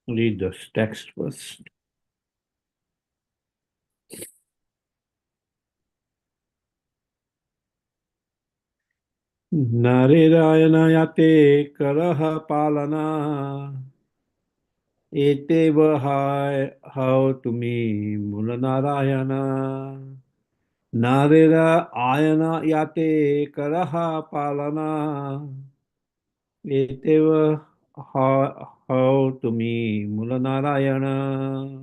Read the text first. Narirayana yate karaha palana eteva how to me mula narayana. Narira ayana yate karaha palana eteva how to me mula narayana.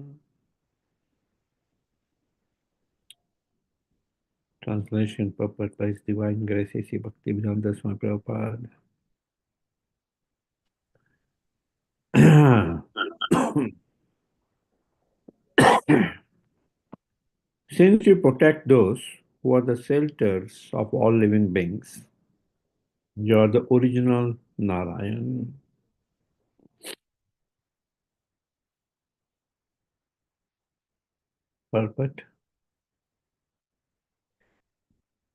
Translation purport by His Divine Grace A.C. Bhaktivedanta Swami Prabhupada. Since you protect those who are the shelters of all living beings, you are the original Narayan. Purport.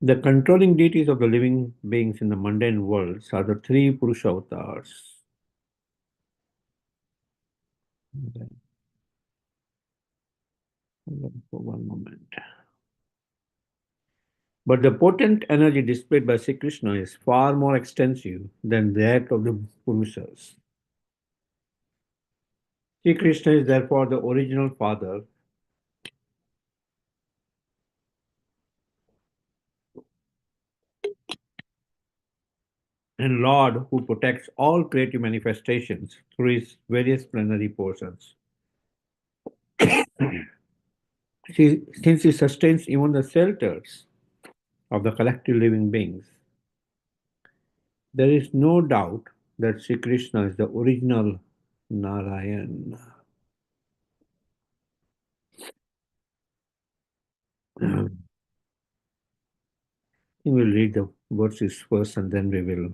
The controlling deities of the living beings in the mundane worlds are the three Purusha avatars. Hold on for one moment. But the potent energy displayed by Sri Krishna is far more extensive than that of the Purushas. Sri Krishna is therefore the original father and Lord who protects all creative manifestations through his various plenary portions. Since he sustains even the shelters of the collective living beings, there is no doubt that Sri Krishna is the original Narayan. We will read the verses first and then we will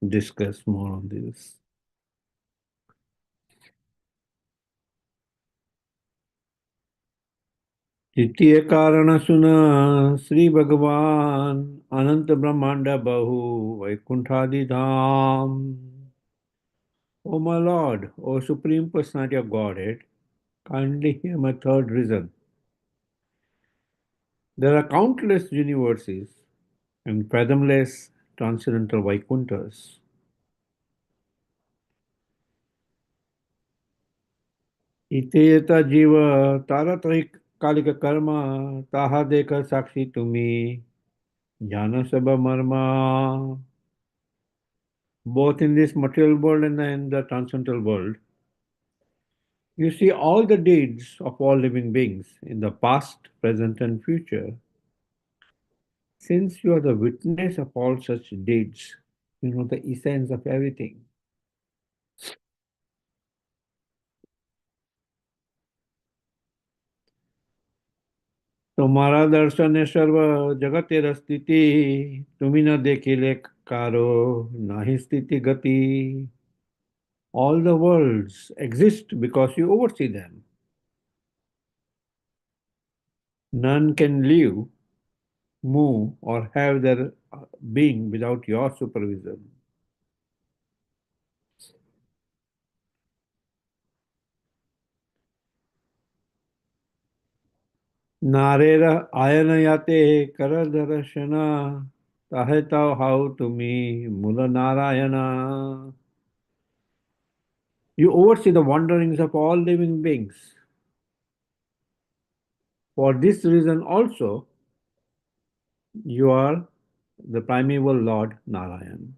discuss more on this. द्वितीय कारण सुना श्री भगवान अनंत ब्रह्मांड बहु वैकुंठादि धाम. O my Lord, O Supreme Personality of Godhead, kindly hear my third reason. There are countless universes and fathomless transcendental Vaikunthas. इतेयता जीव तारतरिक कालिक कर्म ताहा देकर साक्षी तुम्ही jana sabha marma. Both in this material world and in the transcendental world, you see all the deeds of all living beings in the past, present, and future. Since you are the witness of all such deeds, you know the essence of everything. तुम्हारा दर्शन है सर्व जगतेर स्थिति तुम्ही न देखिले कारो नाही स्थिति गति. All the worlds exist because you oversee them. None can live, move, or have their being without your supervision. नारेर आयन याते कर दर्शना taheta how to me mula narayana. You oversee the wanderings of all living beings. For this reason also, you are the primeval Lord Narayan.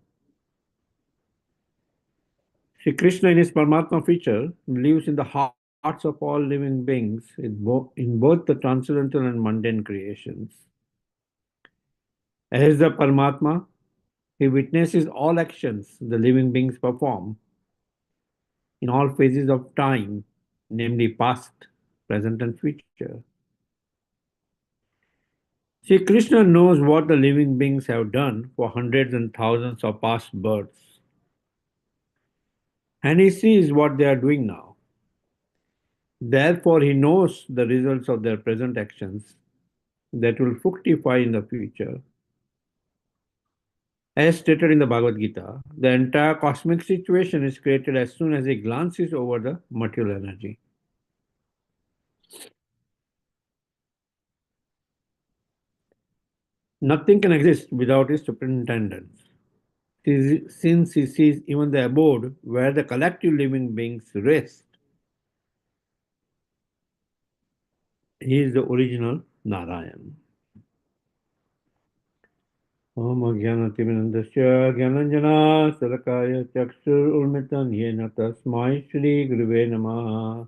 Sri Krishna in his Paramatma feature lives in the hearts of all living beings in both the transcendental and mundane creations. As the Paramatma, he witnesses all actions the living beings perform in all phases of time, namely past, present, and future. See, Krishna knows what the living beings have done for hundreds and thousands of past births, and he sees what they are doing now. Therefore, he knows the results of their present actions that will fructify in the future. As stated in the Bhagavad Gita, the entire cosmic situation is created as soon as it glances over the material energy. Nothing can exist without its superintendence. Since he sees even the abode where the collective living beings rest, he is the original Narayan. Om Jnanatiminandasya Jnananjana Salakaya Chakshur Urmitan Yena Tasmai Shri Guruve Namaha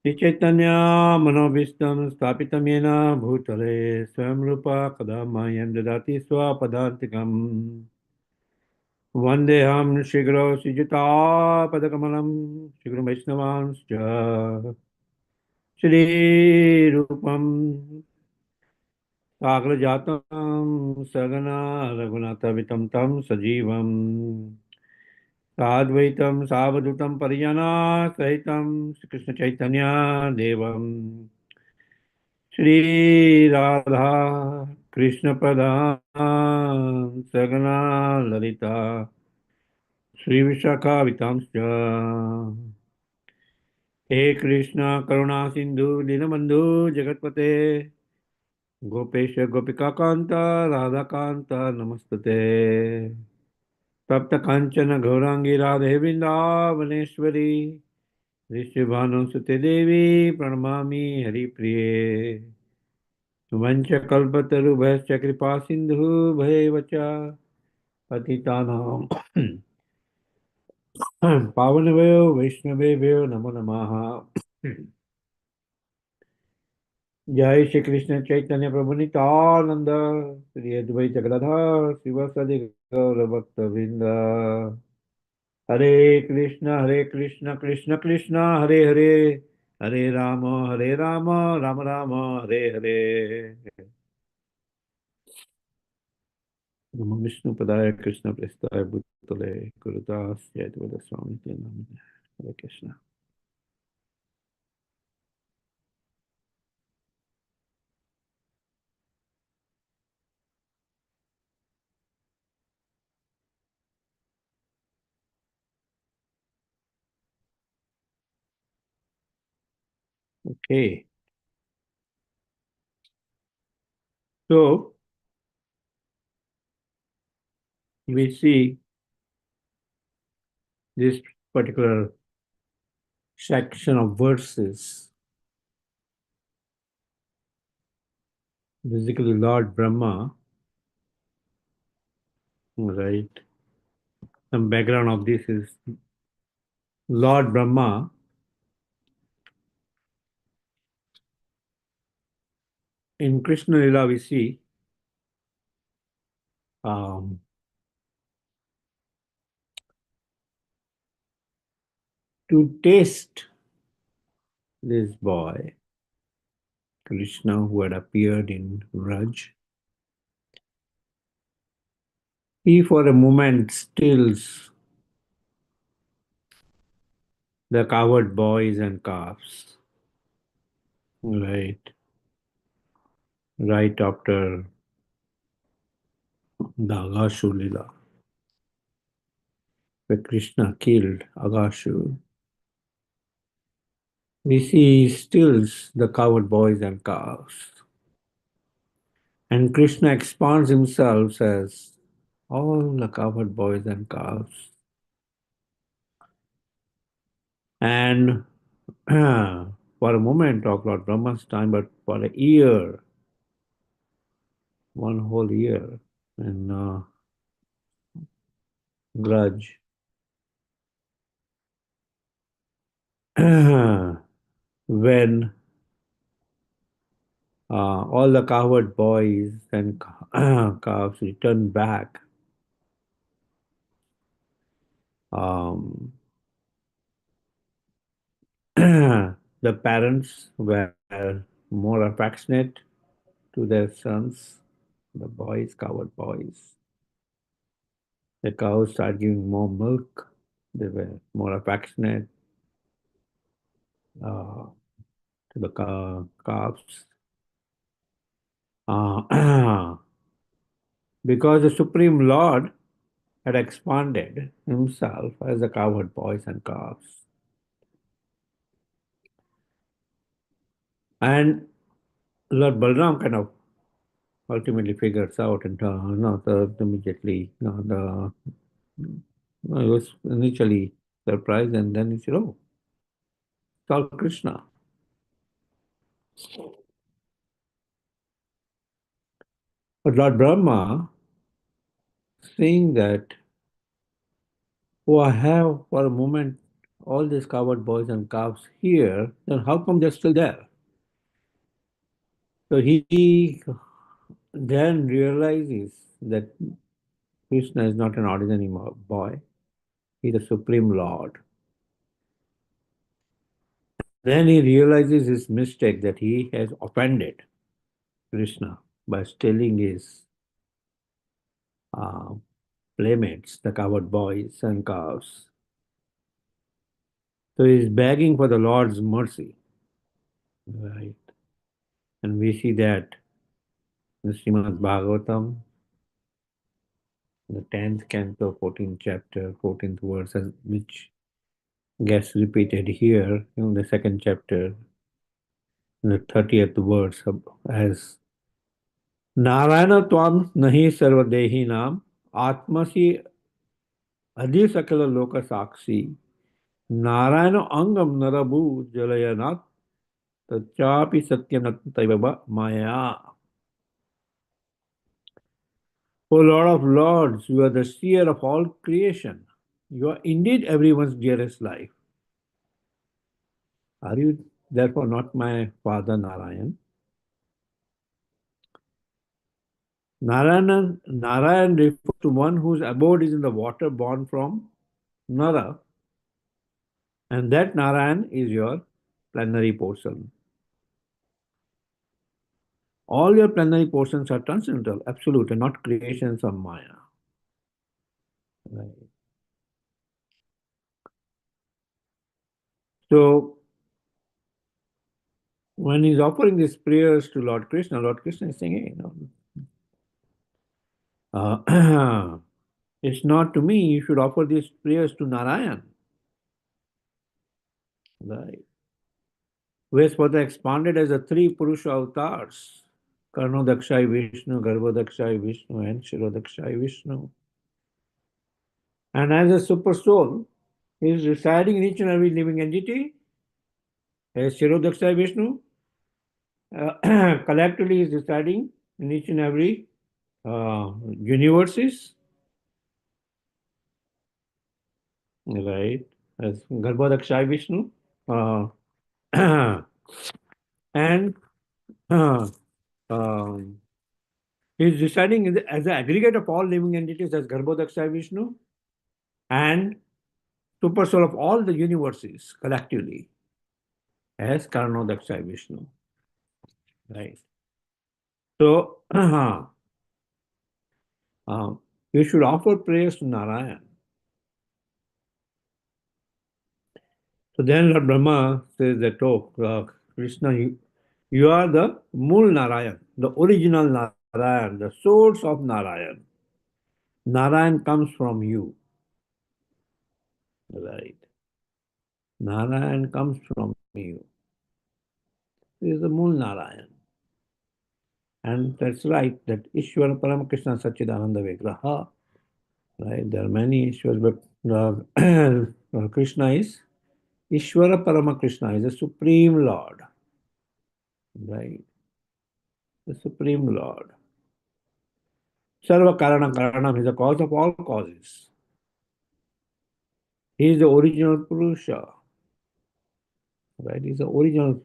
Shri Chaitanya Manobhistam Stapitam Yena Bhutale Swam Rupa Kadamayam Dadati Swapadantikam Vandeham Shri Guru Sijita Padakamalam Shri Guru Vaishnavanscha Shri Rupam Sagrajatam Sagana Raghunathavitam Tam Sajivam Sadvaitam Savadutam Parijana Sahitam Shri Krishna Chaitanya Devam Shri Radha Krishna Pradhan Sagana Lalita Shri Vishakha Vitamscha He Krishna Karuna Sindhu Dinabandhu Jagatpate Gopesh गोपिका कांता राधा कांता नमस्ते तप्त कांचन गौरांगी राधे वृंदावनेश्वरी ऋषिभानुसुते देवी प्रणमामि हरिप्रिये वंश कल्पतरुभ्यश्च कृपा सिंधु भयेवच पतितानां पावनभयो वैष्णवेभ्यो नमो नमः जय श्री कृष्ण चैतन्य प्रभु नित्यानंद श्री अद्वैत गदाधर शिवसदि गौर भक्त वृंद हरे कृष्ण कृष्ण कृष्ण हरे हरे हरे राम राम राम हरे हरे नमो विष्णु पदाय कृष्ण प्रेष्ठाय भूतले गुरुदास जय स्वामी ते नमः हरे Krishna Okay, so we see this particular section of verses. Basically, Lord Brahma, right? Some background of this is Lord Brahma, in Krishna Lila we see um, to taste this boy, Krishna, who had appeared in Raj, he for a moment stills the coward boys and calves, right? Right after the Agashu Lila, where Krishna killed Agashu, we see he stills the coward boys and calves. And Krishna expands himself as all the cowherd boys and calves. And for a moment of Lord Brahma's time, but for a year, one whole year in Grudge, when all the cowherd boys and calves returned back, um, the parents were more affectionate to their sons, the boys, cowherd boys. The cows started giving more milk. They were more affectionate to the calves. because the Supreme Lord had expanded himself as the cowherd boys and calves. And Lord Balram kind of ultimately figures out and immediately, he was initially surprised and then he said, oh, it's all Krishna. But Lord Brahma, seeing that, oh, I have for a moment all these cowherd boys and calves here, then how come they're still there? So he then realizes that Krishna is not an ordinary boy, he's the Supreme Lord. Then he realizes his mistake that he has offended Krishna by stealing his uh, playmates, the cowherd boys and calves. So he's begging for the Lord's mercy, right? And we see that in Srimad Bhagavatam, the 10th canto, 14th chapter, 14th verse, which gets repeated here in the second chapter, in the 30th verse, as Narayana Tvam Nahi Sarvadehi Nam Atmasi Adi Sakala Loka Sakshi Narayana Angam Narabu Jalayanat Tachapi Satyam Taibaba Maya. O Lord of Lords, you are the seer of all creation. You are indeed everyone's dearest life. Are you therefore not my father Narayan? Narayan refers to one whose abode is in the water born from Nara, and that Narayan is your plenary portion. All your plenary portions are transcendental, absolute, and not creations of Maya. Right. So, when he's offering these prayers to Lord Krishna is saying, hey, it's not to me, you should offer these prayers to Narayan. Right. Who has further expanded as the three Purusha avatars, Karnodakshai Vishnu, Garbhodakshai Vishnu, and Shirodakshai Vishnu. And as a super soul, he is residing in each and every living entity, as Shirodakshai Vishnu, collectively is residing in each and every universes, right? As Garbhodakshai Vishnu, uh, and uh, um, he is residing as the aggregate of all living entities as Garbhodakshai Vishnu and super soul of all the universes collectively as Karnodakshai Vishnu, right? So, you should offer prayers to Narayan. So then Lord Brahma says that, oh, Krishna, you are the Mool Narayan, the original Narayan, the source of Narayan. Narayan comes from you, right? Narayan comes from you. He is the Mool Narayan. And that's right, that Ishvara Paramakrishna Sachidananda Vigraha, right? There are many Ishwaras, but Krishna is Ishvara Paramakrishna, is the Supreme Lord, right? The Supreme Lord. Sarva Karana Karanam is the cause of all causes. He is the original Purusha, right? He is the original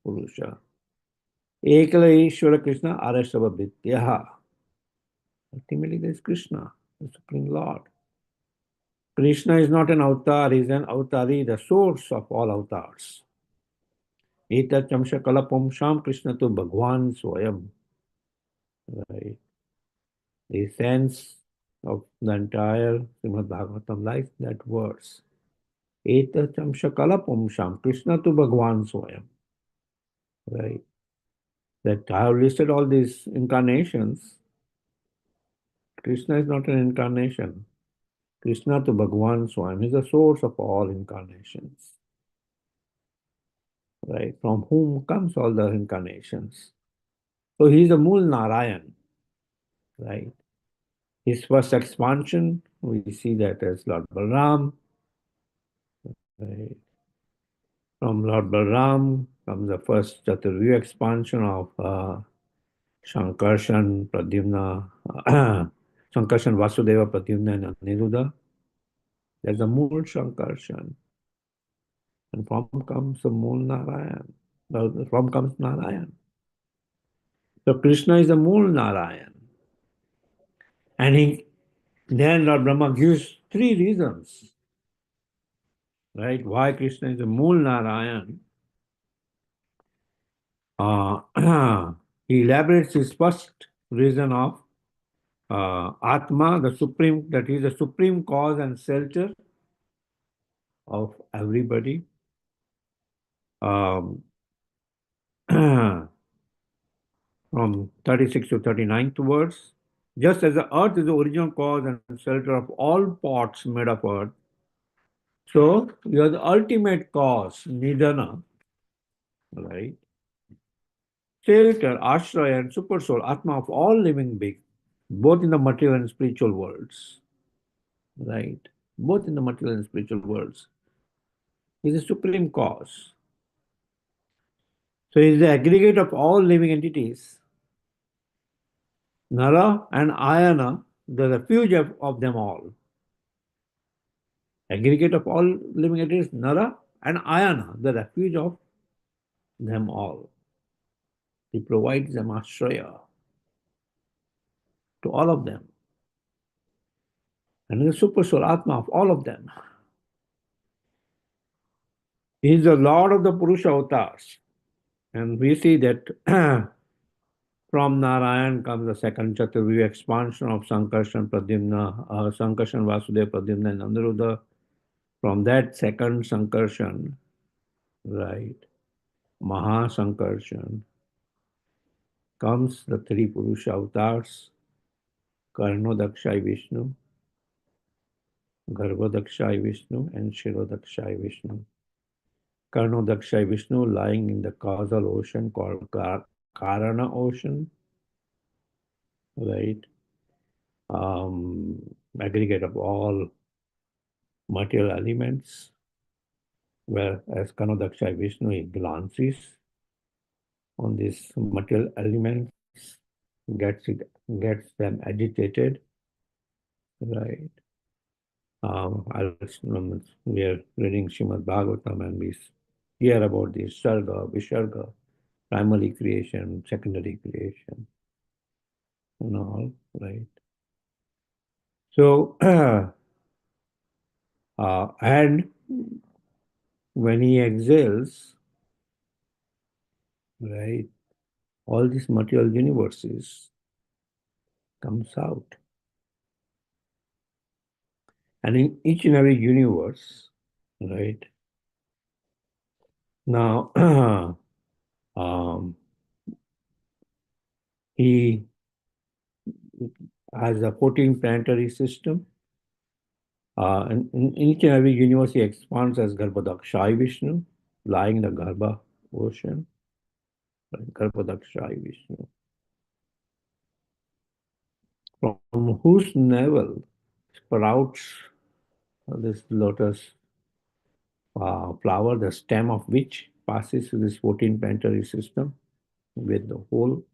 Purusha. Ekala Ishvara Krishna Arasava Vidyaha. Ultimately, there is Krishna, the Supreme Lord. Krishna is not an avatar, he is an avatari, the source of all avatars. Eta Chamsha Kalapam Sham Krishna to Bhagwan Swayam. Right? The sense of the entire Srimad Bhagavatam life, that verse. Eta Chamsha Kalapam Sham Krishna to Bhagwan Swayam. Right? That I have listed all these incarnations Krishna is not an incarnation. Krishna to Bhagwan Swami is the source of all incarnations, right? From whom comes all the incarnations. So he is the Mool Narayan, right? His first expansion, we see that as Lord Balram, right? From Lord Balram comes the first Chaturvya expansion of Shankarshan, Pradyumna, Shankarshan, Vasudeva, Pradyumna, and Aniruddha. There's a Mool Shankarshan, and from comes the Mool Narayan. From comes Narayan. So Krishna is the Mool Narayan. And then Lord Brahma gives three reasons, right? Why Krishna is the Mool Narayan. He elaborates his first reason of Atma, the supreme, that is the supreme cause and shelter of everybody. Um, from 36 to 39th words. Just as the earth is the original cause and shelter of all pots made of earth, so you are the ultimate cause, Nidana, right? Shelter, Ashraya, and Super Soul, Atma of all living beings, both in the material and spiritual worlds, right? Both in the material and spiritual worlds. He is the supreme cause. So he is the aggregate of all living entities. Nara and Ayana, the refuge of them all. Aggregate of all living entities, Nara and Ayana, the refuge of them all. He provides them ashraya to all of them. And the super soul Atma of all of them. He is the Lord of the Purusha avatars. And we see that from Narayan comes the second Chaturvya expansion of Sankarshan, Pradyumna, Sankarshan, Vasudeva, Pradyumna, and Aniruddha. From that second Sankarshan, right, Maha Sankarshan, comes the three Purusha avatars, Karnodakshay Vishnu, Garbhodakshay Vishnu, and Shirodakshay Vishnu. Karnodakshay Vishnu lying in the causal ocean called Karana ocean, right? Aggregate of all material elements, whereas Karnodakshay Vishnu he glances on these material elements, gets them agitated, right? We are reading Srimad Bhagavatam and we hear about the Sarga, Visarga, primary creation, secondary creation, and all, right? So, and when he exhales, right, all these material universes comes out. And in each and every universe, right, now, he has a 14 planetary system. And in each and every universe, he expands as Garbhodakshay Vishnu, lying in the Garbha ocean. Garbhodakshay Vishnu, from whose navel sprouts this lotus flower, the stem of which passes through this 14 planetary system with the whole,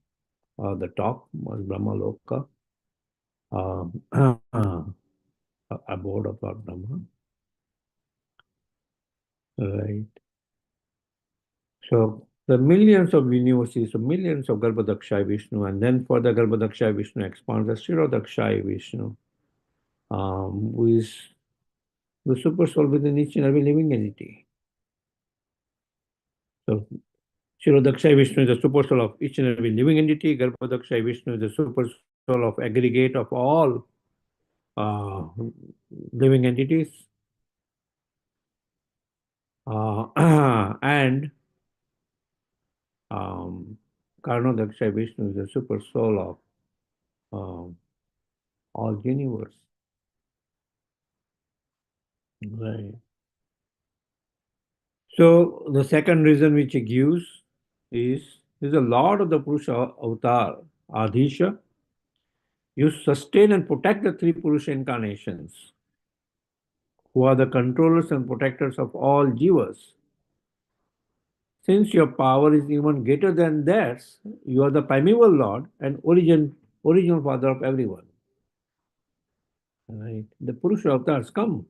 the top was Brahma Loka, abode of Lord Brahma. Right. So the millions of universes, so millions of Garbhodakshay Vishnu, and then further Garbhodakshay Vishnu expands the Shirodakshay Vishnu, who is the super soul within each and every living entity. So Shirodakshay Vishnu is the super soul of each and every living entity. Garbhodakshay Vishnu is the super soul of aggregate of all uh, living entities. And Karnodakshay Vishnu is the super soul of all universe. Right. So the second reason which he gives is the Lord of the Purusha avatar, Adhisha. You sustain and protect the three Purusha incarnations, who are the controllers and protectors of all jivas. Since your power is even greater than theirs, you are the primeval Lord and original father of everyone. Right? The Purusha avatars come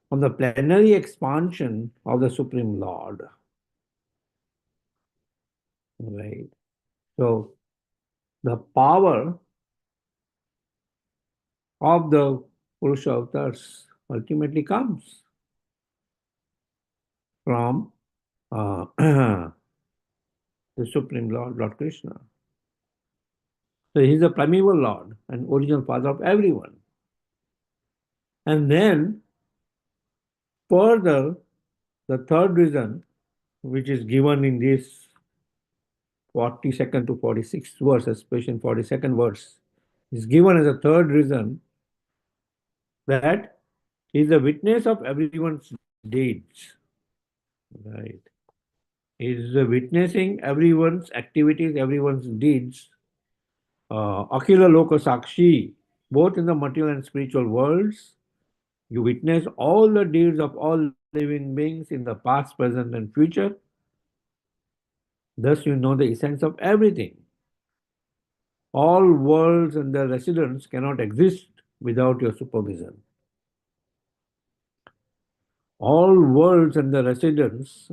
from the plenary expansion of the Supreme Lord. Right? So the power of the Purusha avatars ultimately comes from the Supreme Lord, Lord Krishna. So he is the primeval Lord and original father of everyone. And then further, the third reason, which is given in this 42nd to 46th verse, especially in 42nd verse, is given as a third reason that he is the witness of everyone's deeds. Right. He is witnessing everyone's activities, everyone's deeds. Akhila Loka Sakshi, both in the material and spiritual worlds. You witness all the deeds of all living beings in the past, present, and future. Thus, you know the essence of everything. All worlds and their residents cannot exist without your supervision. All worlds and their residents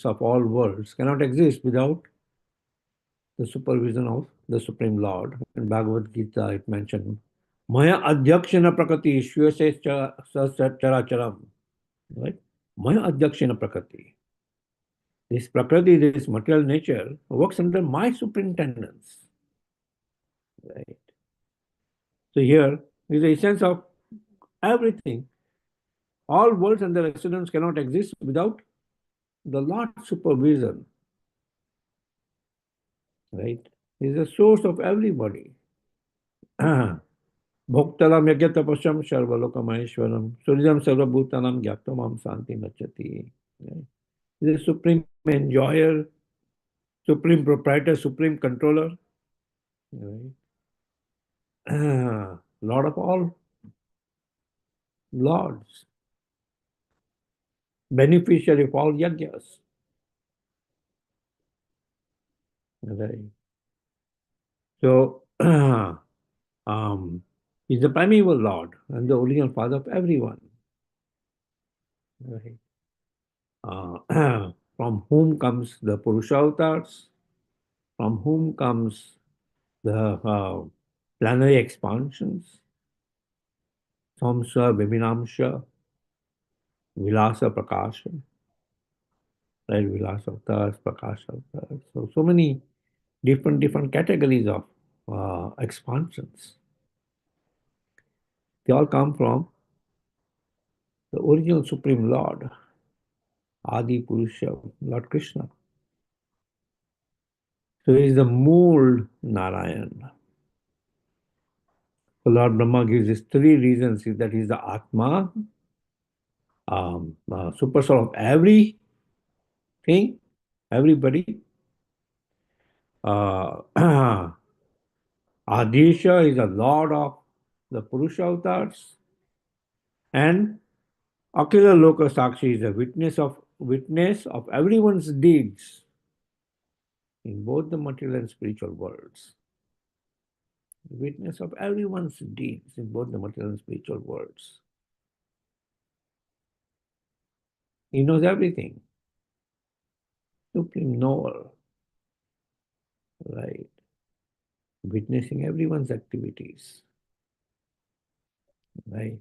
of all worlds cannot exist without the supervision of the Supreme Lord. In Bhagavad Gita, it mentioned, Maya adhyakshana prakriti shvese characharam. Right? Maya adhyakshana prakriti. This prakriti, this material nature, works under my superintendence. Right? So here is the essence of everything. All worlds and their residents cannot exist without the Lord's supervision. Right? He is the source of everybody. Bhoktalam yagyatapasham sarvalokamaishwaram suridam sarvabhutanam gyaptamam santi nachati. Right? He is the supreme enjoyer, supreme proprietor, supreme controller. Right? Lord of all lords, beneficiary of all yagyas. Right. So, he's the primeval Lord and the original father of everyone. Right. From whom comes the Purusha avatars, from whom comes the planetary expansions, Samsa, Vibhinamsha, Vilasa, Prakasha, right? Vilasa avatars, Prakasha avatars. So many different categories of expansions. They all come from the original Supreme Lord, Adi Purusha, Lord Krishna. So he is the Mool Narayan. So Lord Brahma gives us three reasons that he is the Atma, super soul of everything, everybody. Uh, Adisha is the Lord of the Purusha avatars, and Akila Loka Sakshi is a witness of everyone's deeds in both the material and spiritual worlds. Witness of everyone's deeds in both the material and spiritual worlds. He knows everything. Supreme knower, right? Witnessing everyone's activities, right?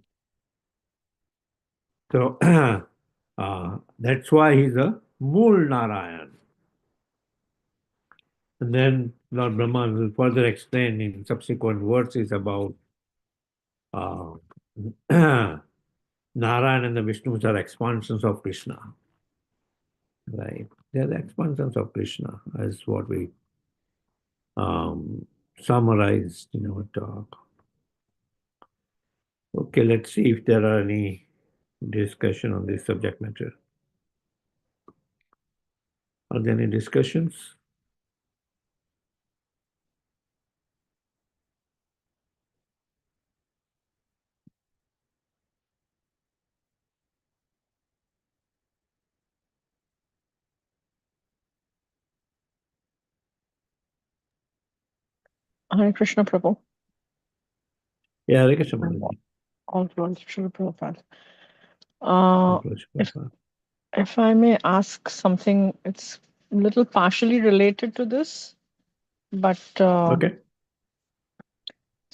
So that's why he's a Mool Narayan. And then Lord Brahma will further explain in subsequent verses about uh, Narayan and the Vishnus are expansions of Krishna, right? They are the expansions of Krishna, as what we summarized in our talk. Okay, let's see if there are any discussion on this subject matter. Are there any discussions? Hare Krishna Prabhu. Yeah, Hare Krishna And Mataji. all glories to Srila Prabhupada. Uh, if Okay. if I may ask something, it's a little partially related to this, but so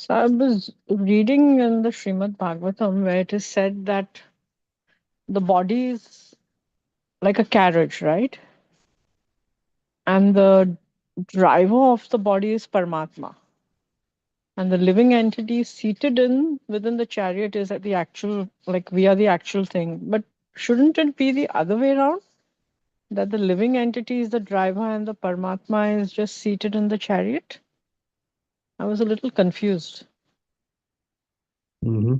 I was reading in the Srimad Bhagavatam where it is said that the body is like a carriage, right? And the driver of the body is Paramatma. And the living entity seated in within the chariot is at the actual, like we are the actual thing. But shouldn't it be the other way around? That the living entity is the driver and the Paramatma is just seated in the chariot? I was a little confused. Mm-hmm.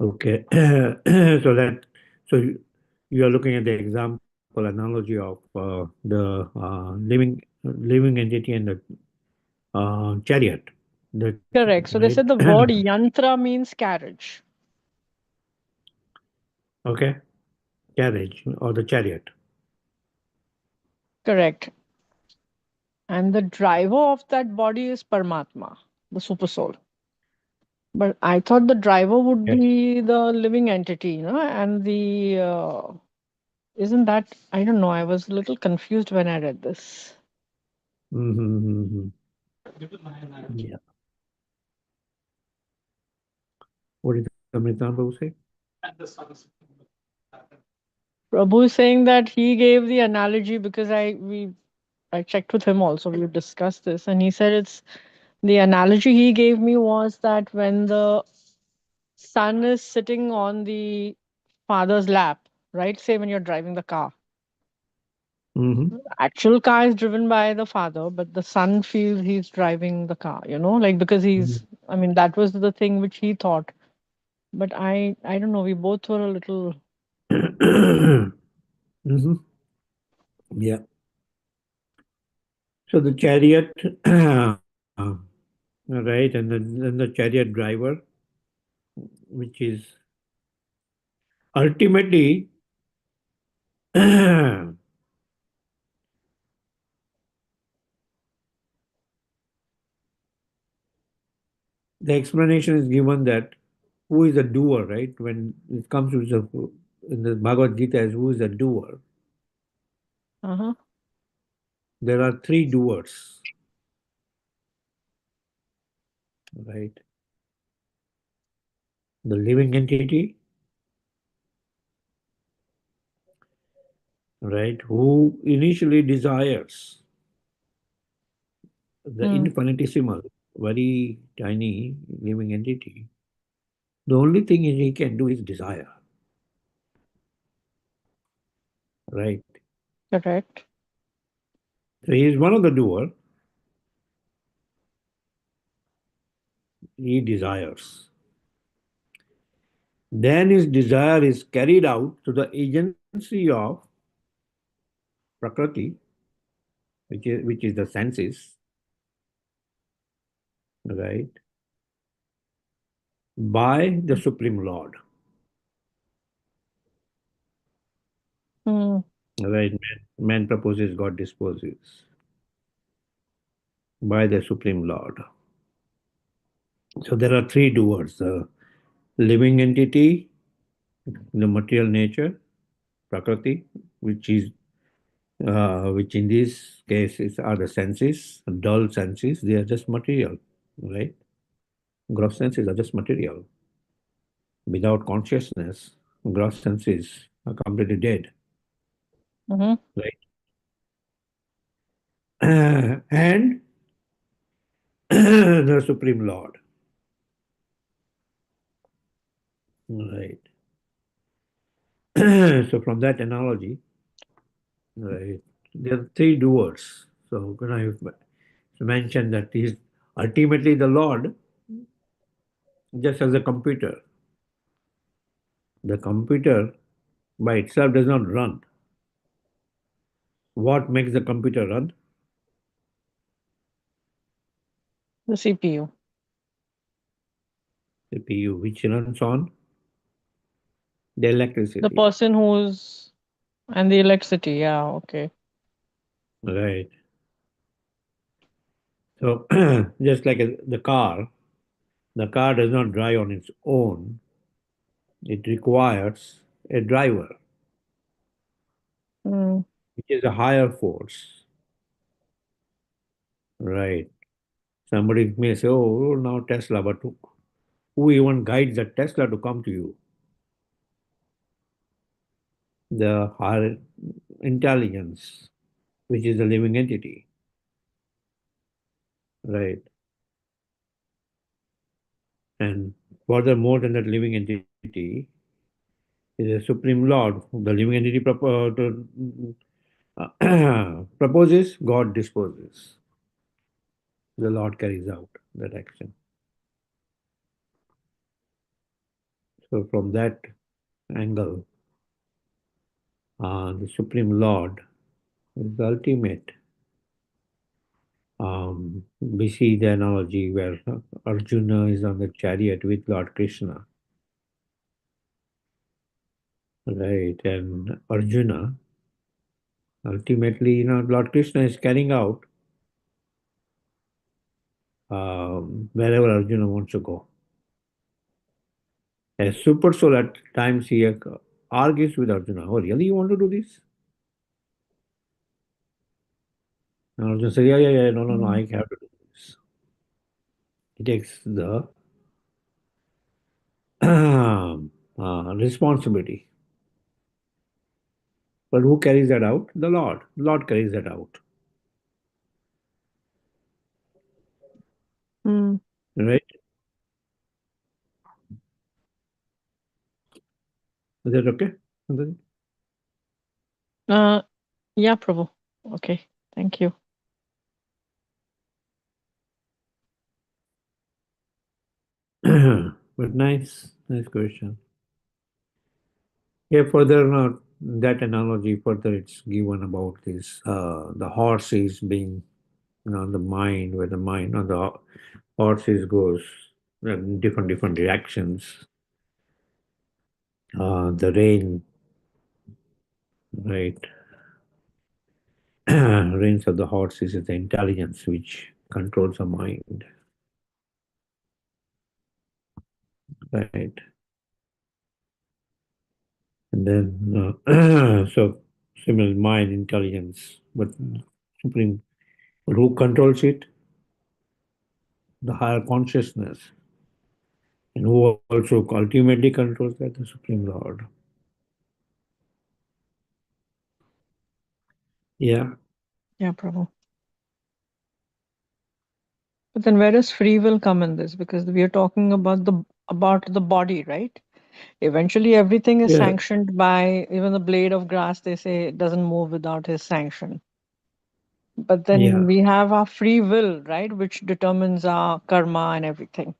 Okay. So you are looking at the example analogy of the living entity and the chariot. The Correct. So they right. said the word yantra means carriage. Okay. Carriage or the chariot. Correct. And the driver of that body is Paramatma, the super soul. But I thought the driver would Yes. be the living entity, and the isn't that, I don't know, I was a little confused when I read this. Mm-hmm. Yeah. What did Amrita Prabhu say? Prabhu is saying that he gave the analogy because I checked with him also. We discussed this, and he said it's the analogy he gave me was that when the son is sitting on the father's lap, right? Say when you're driving the car. Mm-hmm. Actual car is driven by the father, but the son feels he's driving the car, like because I mean, that was the thing which he thought. But I don't know. We both were a little. Mm-hmm. Yeah. So the chariot, right, and then the chariot driver, which is ultimately the explanation is given that who is the doer, right? When it comes to in the Bhagavad Gita as who is the doer, Uh-huh. there are three doers, right? The living entity, right, who initially desires the Hmm. infinitesimal, very tiny living entity. The only thing he can do is desire, right? Correct. So he is one of the doer. He desires. Then his desire is carried out to the agency of Prakriti, which is the senses, right? By the Supreme Lord, Hmm. right? Man proposes, God disposes by the Supreme Lord. So there are three doers: the living entity, the material nature, Prakriti, which is which in this case are the senses, dull senses. They are just material, right? Gross senses are just material. Without consciousness, gross senses are completely dead, Mm-hmm. right? And the Supreme Lord, right? So from that analogy, right, there are three doers. So when I mentioned that he is ultimately the Lord, just as a computer. The computer by itself does not run. What makes the computer run? The CPU. CPU, which runs on the The electricity. person who's and the electricity. Yeah. Okay. Right. So, just like the car does not drive on its own. It requires a driver, Mm. which is a higher force. Right. Somebody may say, oh, now Tesla, but who even guides the Tesla to come to you? The higher intelligence, which is a living entity. Right. And further, more than that living entity is a supreme Lord. The living entity proposes, God disposes. The Lord carries out that action. So, from that angle, the Supreme Lord is the ultimate. We see the analogy where Arjuna is on the chariot with Lord Krishna, right? And Arjuna, ultimately, Lord Krishna is carrying out wherever Arjuna wants to go. As super soul, at times he argues with Arjuna. Oh, really? You want to do this? And Arjuna says, yeah, yeah, yeah. No, no, no. I Mm. have to do this. He takes the responsibility. But who carries that out? The Lord. The Lord carries that out. Mm. Right? Is that okay? Uh. Yeah, Prabhu. Okay. Thank you. But nice question. Yeah, further that analogy, further it's given about this the horse is being the mind, where the mind the horse is goes in different directions. The rain, right? Reins of the horse is the intelligence which controls the mind, right? And then so similar mind intelligence, but supreme, but who controls it? The higher consciousness, and who also ultimately controls that? The Supreme Lord. Yeah, Yeah, Prabhu. But then where does free will come in this? Because we are talking about the body, right? Eventually, everything is yeah, sanctioned by even the blade of grass. They say it doesn't move without his sanction. But then yeah, we have our free will, right, which determines our karma and everything.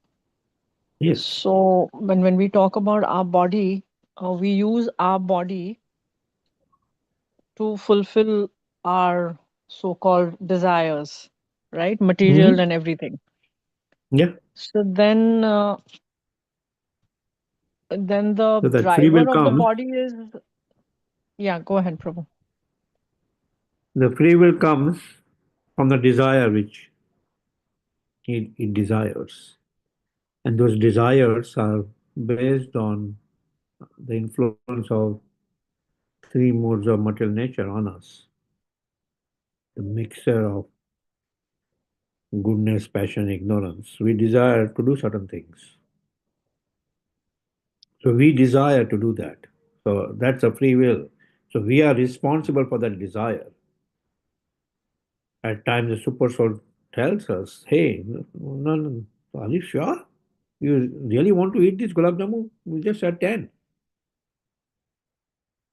yes. So when we talk about our body, we use our body to fulfill our so-called desires, right? Material Hmm. and everything. Yeah. So then the So that free will driver of the comes. body is, yeah, go ahead, Prabhu. The free will comes from the desire which it desires, and those desires are based on the influence of three modes of material nature on us. The mixture of goodness, passion, ignorance. We desire to do certain things. So we desire to do that. So that's a free will. So we are responsible for that desire. At times, the super soul tells us, hey, no, no, no, are you sure? You really want to eat this gulab jamun? We just had 10.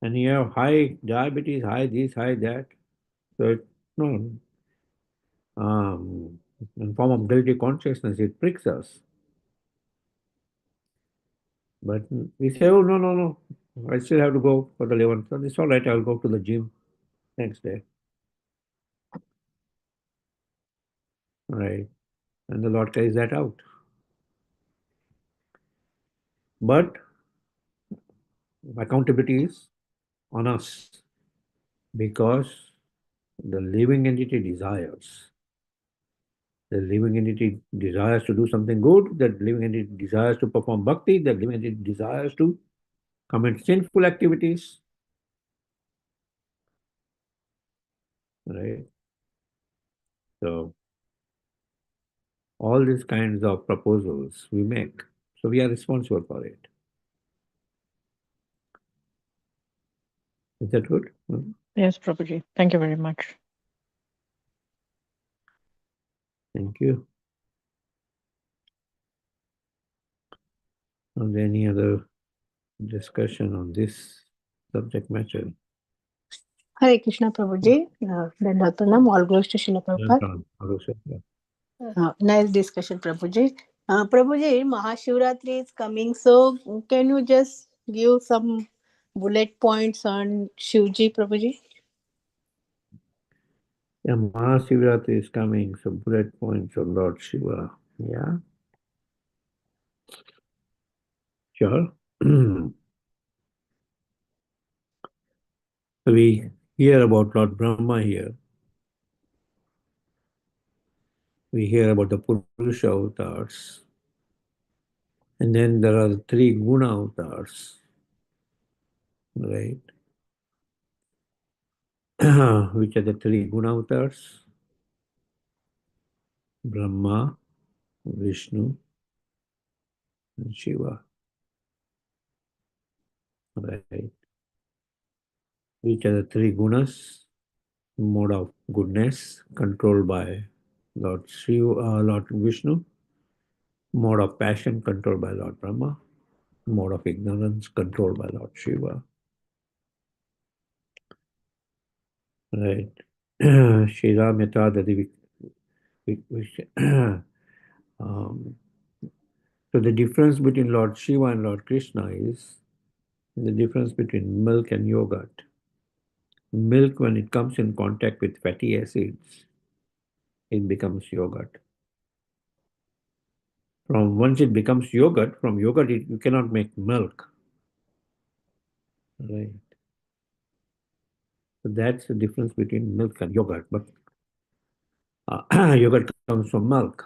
And you have high diabetes, high this, high that. So, no. in form of guilty consciousness, it pricks us. But we say, oh, no, no, no, I still have to go for the 11th. So it's all right, I'll go to the gym next day. Right. And the Lord carries that out. But accountability is on us because the living entity desires. The living entity desires to do something good, the living entity desires to perform bhakti, the living entity desires to commit sinful activities, right? So all these kinds of proposals we make. So we are responsible for it. Is that good? Yes, Prabhuji. Thank you very much. Thank you. Are there any other discussion on this subject matter? Hare Krishna Prabhuji. Dandal Pranam. All glories to Srila Prabhupada. Nice discussion, Prabhuji. Prabhuji, Mahashivratri is coming. So, can you just give some bullet points on Shivji, Prabhuji? Yeah, Mahashivratri is coming, so bullet points on Lord Shiva. Yeah, sure. We hear about Lord Brahma here. We hear about the Purusha avatars. And then there are the three Guna avatars, right? Which are the three Guna avatars? Brahma, Vishnu, and Shiva, right? Which are the three Gunas? Mode of goodness controlled by Lord Shiva, Lord Vishnu. Mode of passion controlled by Lord Brahma. Mode of ignorance controlled by Lord Shiva. Right. Shira Meta Dadi. um, so the difference between Lord Shiva and Lord Krishna is the difference between milk and yogurt. Milk, when it comes in contact with fatty acids, it becomes yogurt. From once it becomes yogurt, from yogurt you cannot make milk. Right. So that's the difference between milk and yogurt. But yogurt comes from milk.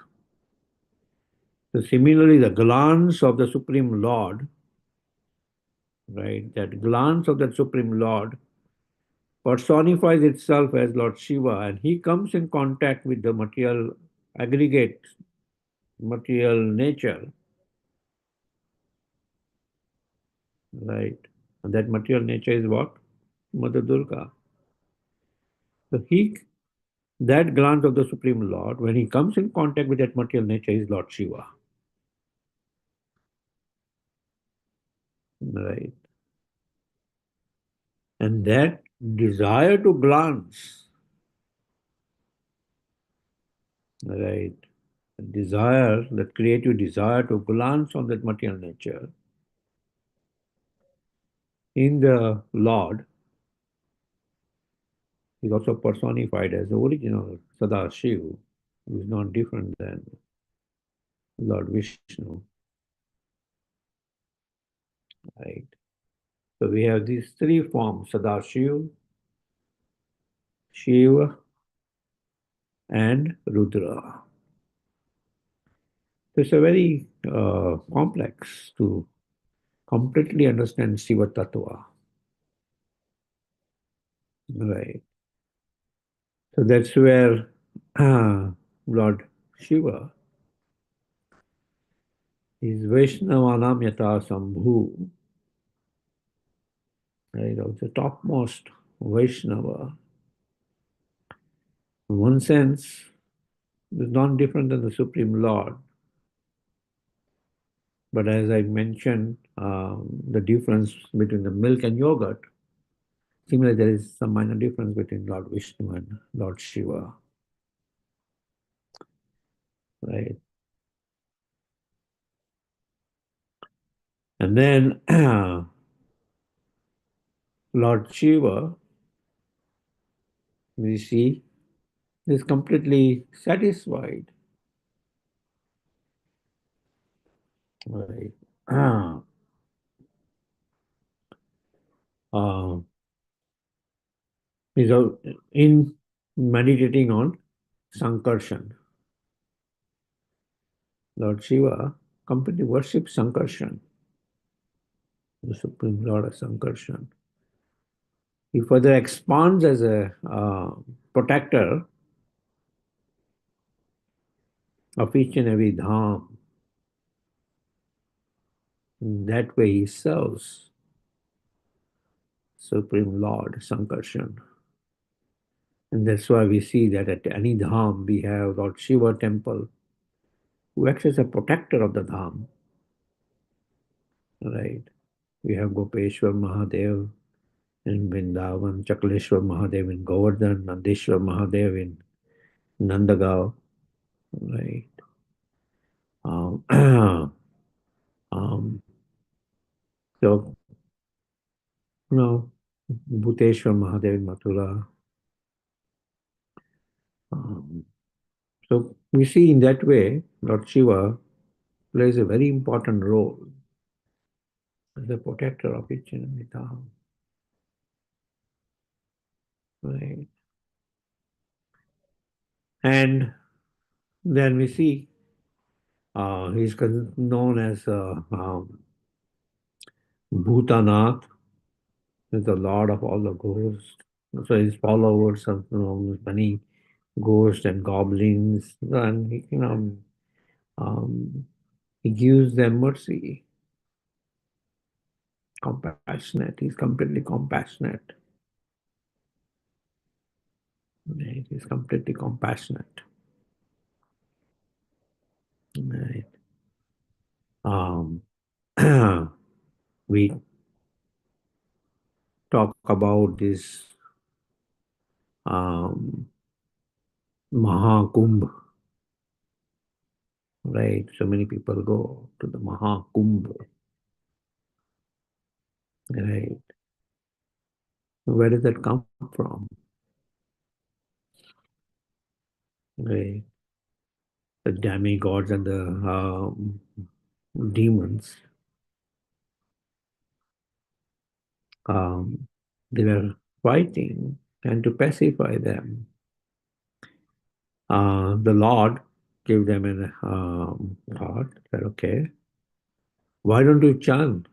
So similarly, the glance of the Supreme Lord, right, that glance of the Supreme Lord personifies itself as Lord Shiva, and he comes in contact with the material aggregate, material nature, right? And that material nature is what? Mother Durga. So that glance of the Supreme Lord, when he comes in contact with that material nature, is Lord Shiva, right? And that desire to glance, right? Desire, that creative desire to glance on that material nature in the Lord is also personified as the original Sadashiv, who is not different than Lord Vishnu, right? So we have these three forms, Sadashiv, Shiva, and Rudra. It's a very complex to completely understand Shiva Tattva, right? So that's where Lord Shiva is Vaishnavanam Yata Sambhu, right? The topmost Vaishnava. In one sense, is not different than the Supreme Lord. But as I mentioned, the difference between the milk and yogurt, similarly, there is some minor difference between Lord Vishnu and Lord Shiva. right? And then Lord Shiva, we see, is completely satisfied, right? Uh, is in meditating on Sankarshan. Lord Shiva completely worships Sankarshan, the Supreme Lord of Sankarshan. He further expands as a protector of each and every dham. In that way, he serves Supreme Lord Sankarshan. And that's why we see that at any dham we have Lord Shiva temple who acts as a protector of the dham, right? We have Gopeshwar Mahadev in Vrindavan, Chakleshwar Mahadev in Govardhan, Nandeshwar Mahadev in Nandagaon, right? Um, um, so, you know, Bhuteshwar Mahadev in Mathura. Um, so we see in that way, Lord Shiva plays a very important role as a protector of each and every dham, right? And then we see he's known as Bhutanath, is the lord of all the ghosts. So his followers have, many ghosts and goblins, and um, he gives them mercy, compassionate. He's completely compassionate. Right? He's completely compassionate. Right? Um, we talk about this um, Mahakumbh, right? So many people go to the Mahakumbh, right? Where does that come from? Right? The demigods and the demons, um, they were fighting, and to pacify them, the Lord gave them an thought that, okay, why don't you chant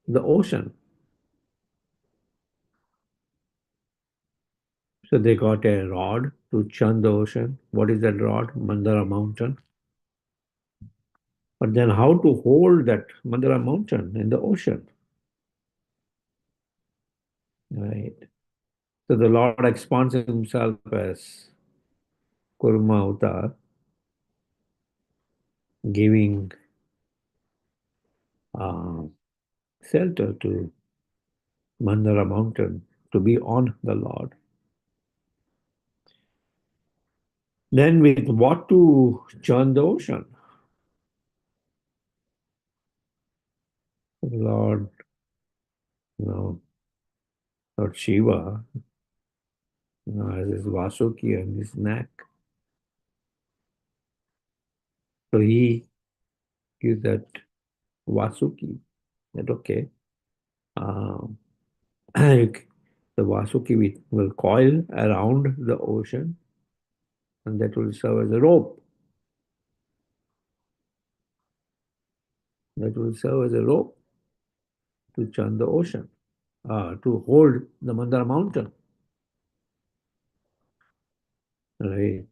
the ocean? So they got a rod to chant the ocean. What is that rod? Mandara mountain. But then how to hold that Mandara mountain in the ocean? Right. So the Lord expands himself as Kurma Avatar, giving uh, shelter to Mandara mountain to be on the Lord. Then with what to churn the ocean? Lord, you know, Lord Shiva, has his Vasuki on his neck. So he gives that Vasuki that, okay, um, the Vasuki will coil around the ocean, and that will serve as a rope. That will serve as a rope to churn the ocean, to hold the Mandara mountain. Right.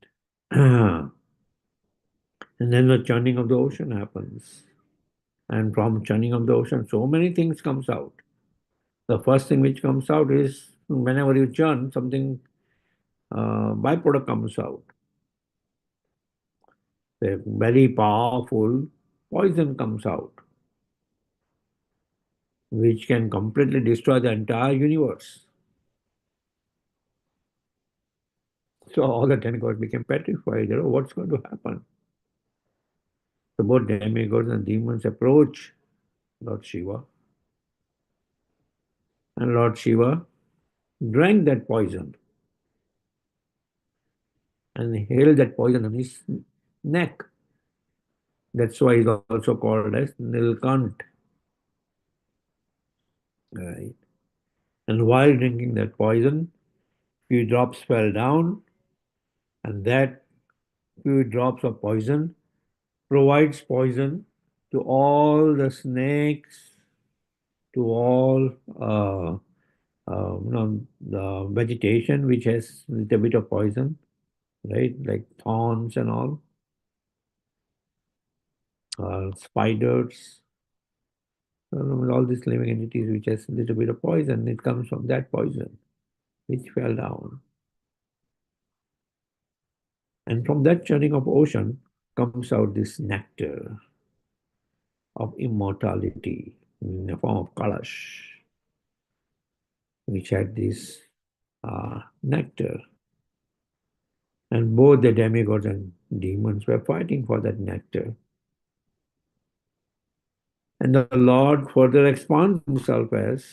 And then the churning of the ocean happens. And from churning of the ocean, so many things comes out. The first thing which comes out is whenever you churn, something byproduct comes out. A very powerful poison comes out, which can completely destroy the entire universe. So all the 10 gods became petrified. What's going to happen? So both demigods and demons approach Lord Shiva, and Lord Shiva drank that poison and held that poison on his neck. That's why he's also called as Nilkant. Right. And while drinking that poison, few drops fell down, and that few drops of poison provides poison to all the snakes, to all the vegetation which has a little bit of poison, right? Like thorns and spiders, all these living entities which has a little bit of poison. It comes from that poison which fell down. And from that churning of ocean comes out this nectar of immortality in the form of Kalash, which had this nectar. And both the demigods and demons were fighting for that nectar. And the Lord further expands himself as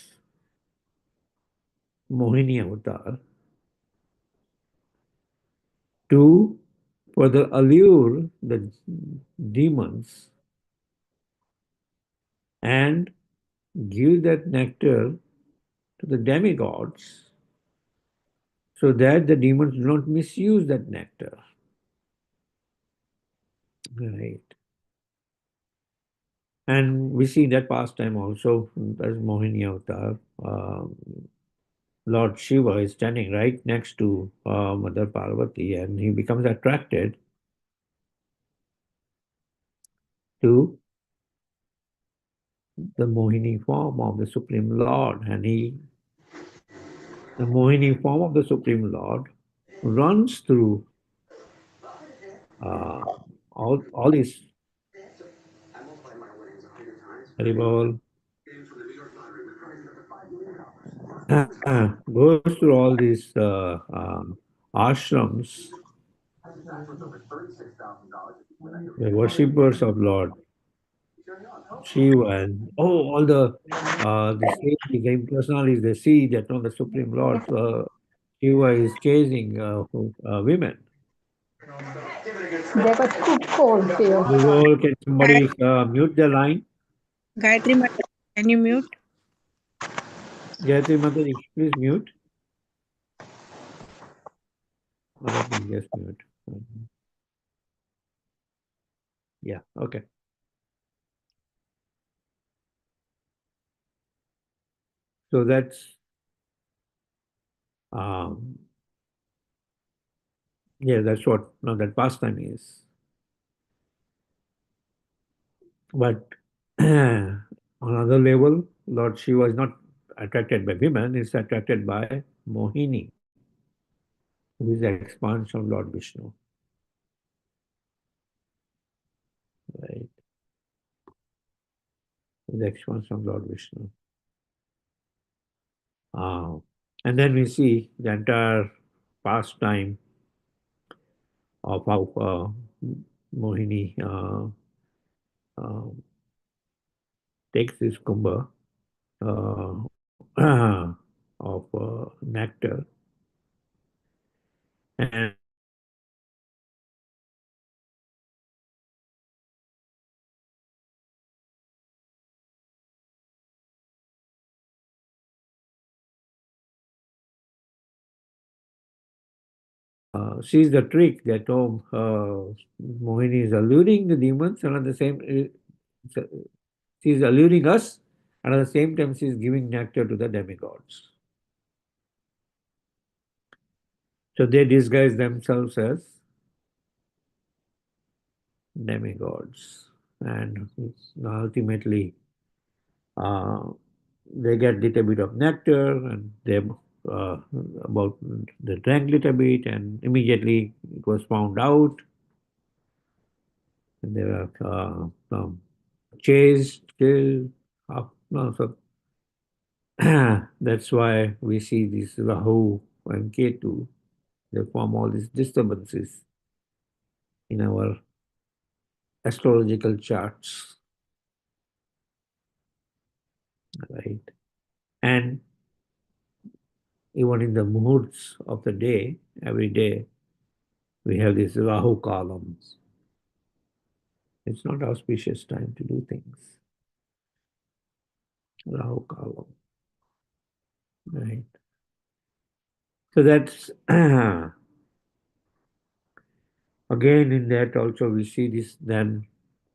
Mohini avatar to further allure the demons and give that nectar to the demigods so that the demons do not misuse that nectar. Right. And we see that pastime also as Mohini avatar. Lord Shiva is standing right next to Mother Parvati, and he becomes attracted to the Mohini form of the Supreme Lord, and the Mohini form of the Supreme Lord runs through uh, all these Haribol, goes through all these ashrams, the worshippers of Lord Shiva, and all the sages, the personalities, they see that the Supreme Lord Shiva is chasing women. They got खूप cold here. Can somebody mute the line? Gayatri Mata, can you mute? Gayatri Mata, please mute. Let me just mute. Yeah, okay. So that's um, that's what that pastime is. But on another level, Lord Shiva is not attracted by women; he's attracted by Mohini, who is the expansion of Lord Vishnu. Right, the expansion of Lord Vishnu. And then we see the entire pastime of how Mohini uh, takes this kumbha of nectar and sees the trick that Mohini is alluring the demons, and at the same she is alluring us, and at the same time she is giving nectar to the demigods. So they disguise themselves as demigods, and ultimately uh, they get little bit of nectar, and they about they drank little bit, and immediately it was found out, and they were chased, killed. No, so that's why we see this Rahu and Ketu. They form all these disturbances in our astrological charts, right? And even in the muhurts of the day, every day, we have these Rahu columns. It's not auspicious time to do things. Rahu column, right? So that's again in that also we see this then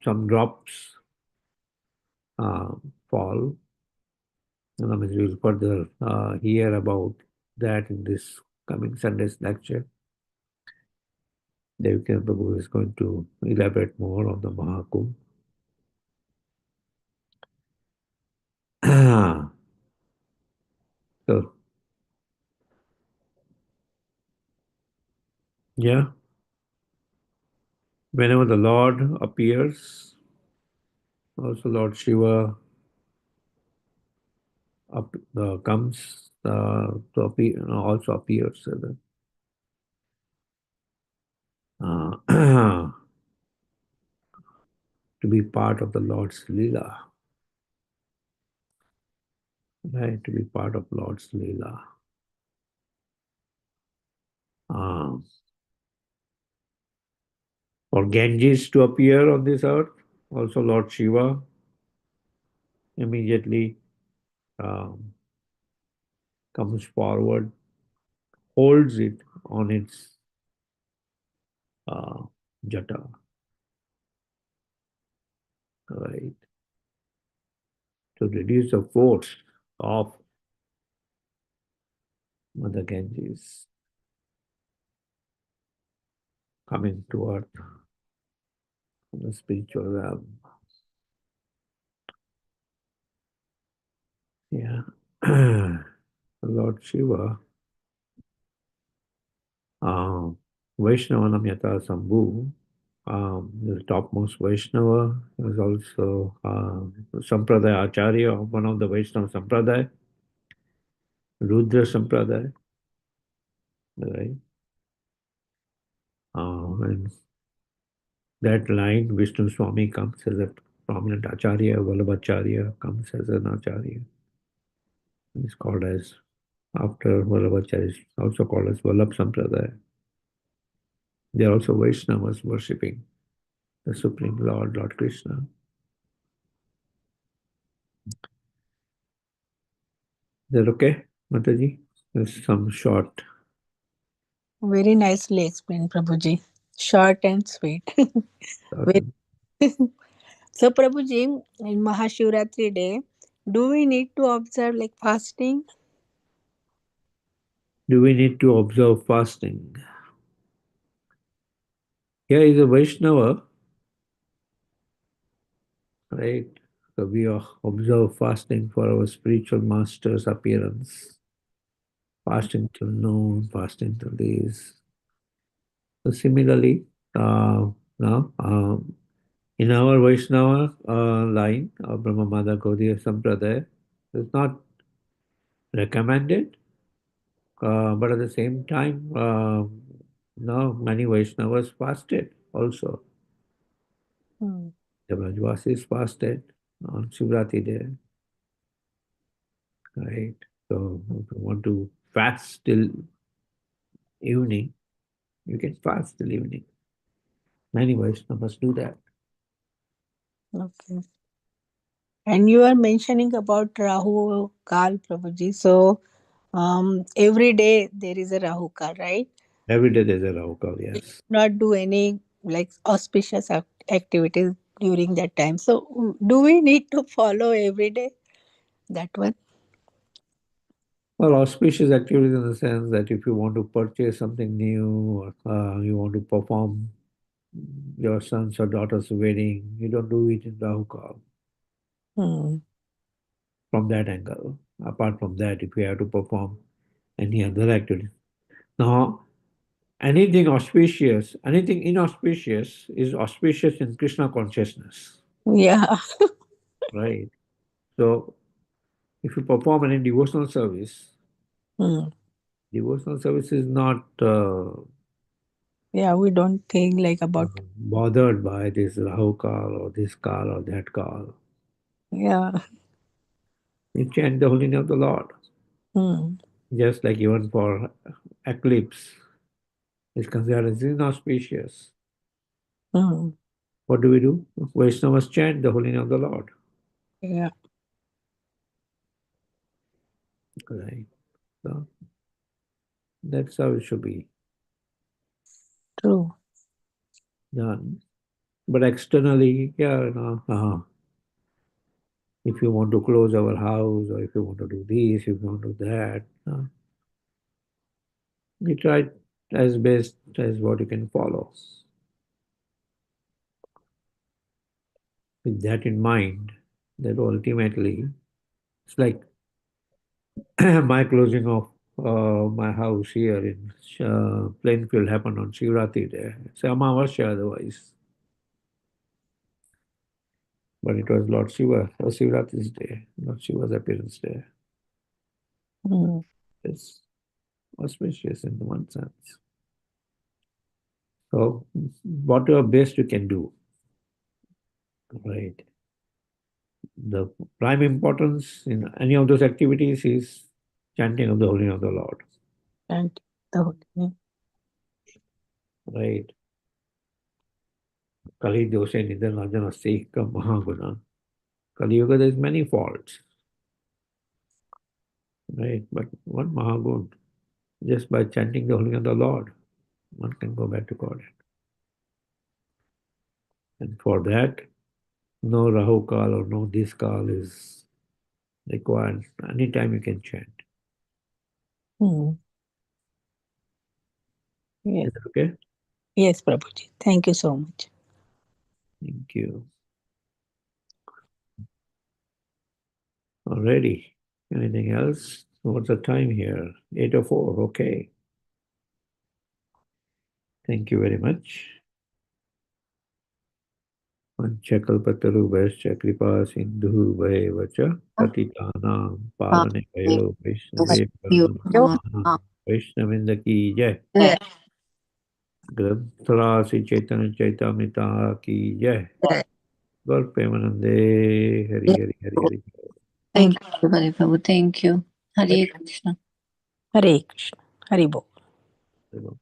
some drops fall. And we'll further hear about that in this coming Sunday's lecture. Devikar Prabhu is going to elaborate more on the Mahakumbh. So, yeah, whenever the Lord appears, also Lord Shiva comes to appear, also appears to be part of the Lord's Leela, right? To be part of Lord's Leela. Um, for Ganges to appear on this earth, also Lord Shiva immediately um, comes forward, holds it on its uh, jata, right, to reduce the force of Mother Ganges coming to earth from the spiritual realm. Yeah. Lord Shiva, uh, Vaishnavanam Yata Sambhu, the topmost Vaishnava is also Sampradaya Acharya, one of the Vaishnava Sampradaya, Rudra Sampradaya, right? And that line, Vishnu Swami comes as a prominent Acharya, Vallabhacharya comes as an Acharya. He's called as, after Vallabhacharya, is also called as Vallabh Sampradaya. They are also Vaishnavas worshipping the Supreme Lord, Lord Krishna. Is that okay, Mataji? There's some short. Very nicely explained, Prabhuji. Short and sweet. Very. So, Prabhuji, in Mahashivratri day, do we need to observe like fasting? Do we need to observe fasting? Here is a Vaishnava, right? So we observe fasting for our spiritual master's appearance. Fasting till noon, fasting till this. So similarly, now in our Vaishnava line of Brahma Mada Gaudiya Sampradaya, it's not recommended, but at the same time, now many Vaishnavas fasted also. Hmm. The Brajvasis fasted on Shivratri day, right? So if you want to fast till evening, you can fast till evening. Many Vaishnavas do that. Okay. And you are mentioning about Rahu Kal, Prabhuji. So, every day there is a Rahu Kal, right? Every day there's a Rahu, yes. Not do any like auspicious activities during that time. So, do we need to follow every day that one? Well, auspicious activities in the sense that if you want to purchase something new, or you want to perform your son's or daughter's wedding, you don't do it in Rahu Kal Hmm. from that angle. Apart from that, if you have to perform any other activity. Now, anything auspicious, anything inauspicious is auspicious in Krishna consciousness, Yeah. right? So, if you perform any Hmm. devotional service is not Yeah, we don't think like about. bothered by this Rahu Kal or this Kal or that Kal. Yeah. You chant the holy name of the Lord. Hmm. Just like even for eclipse, is considered as inauspicious. Hmm. What do? Vaishnavas chant the holy name of the Lord. Yeah. Right. So that's how it should be True. done. But externally, yeah, if you want to close our house, or if you want to do this, if you want to do that, we try as best as what you can follow. With that in mind, that ultimately it's like my closing of my house here in Plainfield happened on Shivratri Day. It's Amavasya otherwise, but it was Lord Shiva, Shivratri's day, not Shiva's appearance day. Hmm. It's auspicious in one sense. So, whatever best you can do, right? The prime importance in any of those activities is chanting of the holy name of the Lord, And the holy name. right? Kali dosha nidhanajana sekha mahaguna. Kali Yuga, there's many faults, right? But one mahagun, just by chanting the holy name of the Lord, one can go back to God. And for that, no Rahu Kal or no this Kal is required. Anytime you can chant. Hmm. Yes. Is that okay? Yes, Prabhuji. Thank you so much. Thank you. Alrighty. Anything else? What's the time here? 8:04. Okay. Thank you very much. Panchakalpatarubhascha kripa sindhu vacha patitanam pavanebhayo Vaishnaveभ्यो नमः वैष्णवेंद्र की जय ग्रंथरा श्री चैतन्य चैतामृता की जय गौर प्रेमानंदे Hari Hari Hari Hari Thank you, Hari Prabhu. Thank you. Hare Krishna. Hare Krishna. Hare Bol. Hari